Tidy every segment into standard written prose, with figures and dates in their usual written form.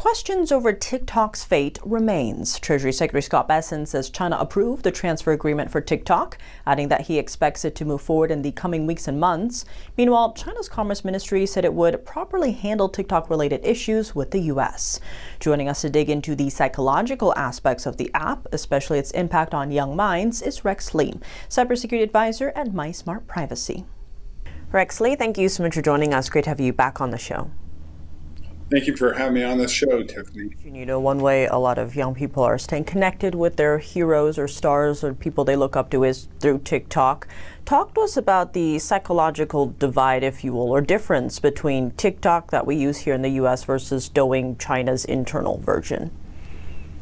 questions over TikTok's fate remains. Treasury Secretary Scott says China approved the transfer agreement for TikTok, adding that he expects it to move forward in the coming weeks and months. Meanwhile, China's Commerce Ministry said it would properly handle TikTok-related issues with the U.S. Joining us to dig into the psychological aspects of the app, especially its impact on young minds, is Rex Lee, cybersecurity advisor at MySmart Privacy. Rex Lee, thank you so much for joining us. Great to have you back on the show. Thank you for having me on this show, Tiffany. You know, one way a lot of young people are staying connected with their heroes or stars or people they look up to is through TikTok. Talk to us about the psychological divide, if you will, or difference between TikTok that we use here in the U.S. versus Douyin, China's internal version.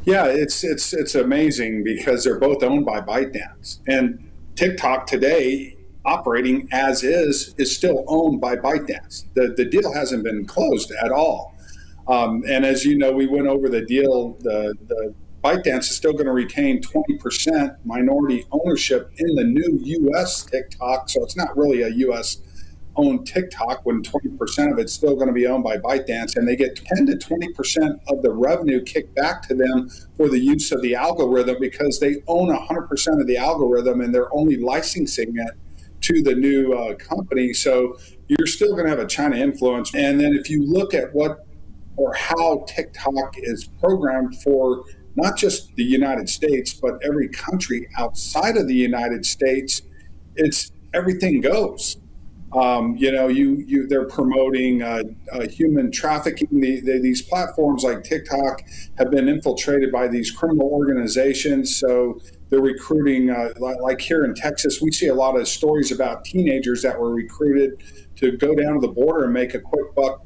Yeah, it's amazing because they're both owned by ByteDance. And TikTok today, operating as is still owned by ByteDance. The deal hasn't been closed at all. And as you know, we went over the deal. The ByteDance is still going to retain 20% minority ownership in the new U.S. TikTok. So it's not really a U.S.-owned TikTok when 20% of it's still going to be owned by ByteDance. And they get 10 to 20% of the revenue kicked back to them for the use of the algorithm because they own 100% of the algorithm and they're only licensing it to the new company. So you're still going to have a China influence. And then if you look at what or how TikTok is programmed for not just the United States, but every country outside of the United States, it's everything goes. They're promoting human trafficking. These platforms like TikTok have been infiltrated by these criminal organizations. So they're recruiting, like here in Texas, we see a lot of stories about teenagers that were recruited to go down to the border and make a quick buck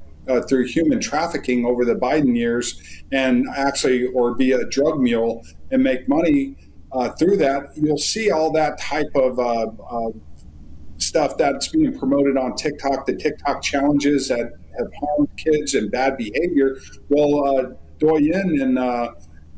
through human trafficking over the Biden years and or be a drug mule and make money through that. You'll see all that type of stuff that's being promoted on TikTok, the TikTok challenges that have harmed kids and bad behavior. Well, Douyin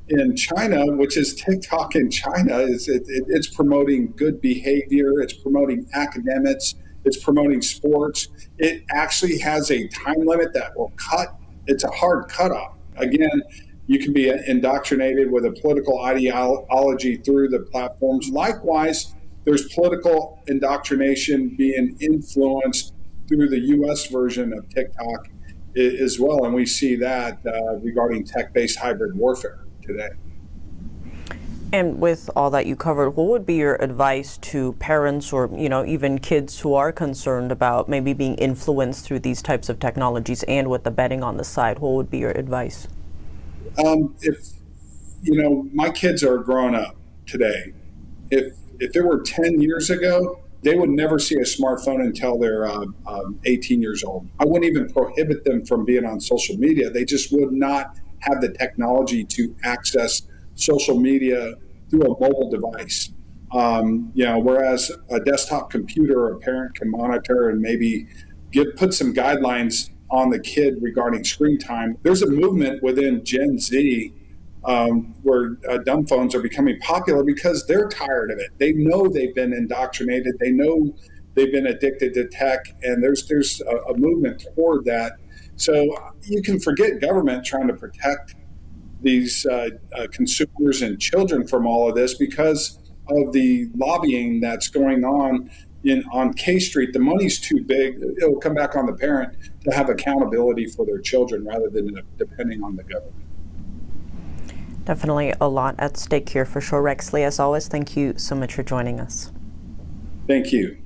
in China, which is TikTok in China, it's promoting good behavior, it's promoting academics, it's promoting sports. It actually has a time limit that will cut. It's a hard cutoff. Again, you can be indoctrinated with a political ideology through the platforms. Likewise, there's political indoctrination being influenced through the U.S. version of TikTok as well. And we see that regarding tech-based hybrid warfare today. And with all that you covered, what would be your advice to parents or, even kids who are concerned about maybe being influenced through these types of technologies and with the betting on the side? What would be your advice? My kids are growing up today. If it were 10 years ago, they would never see a smartphone until they're 18 years old. I wouldn't even prohibit them from being on social media. They just would not have the technology to access social media through a mobile device. Whereas a desktop computer, a parent can monitor and maybe put some guidelines on the kid regarding screen time. There's a movement within Gen Z where dumb phones are becoming popular because they're tired of it. They know they've been indoctrinated. They know they've been addicted to tech, and there's a movement toward that. So you can forget government trying to protect these consumers and children from all of this because of the lobbying that's going on K Street. The money's too big. It'll come back on the parent to have accountability for their children rather than depending on the government. Definitely a lot at stake here for sure. Rex Lee, as always, thank you so much for joining us. Thank you.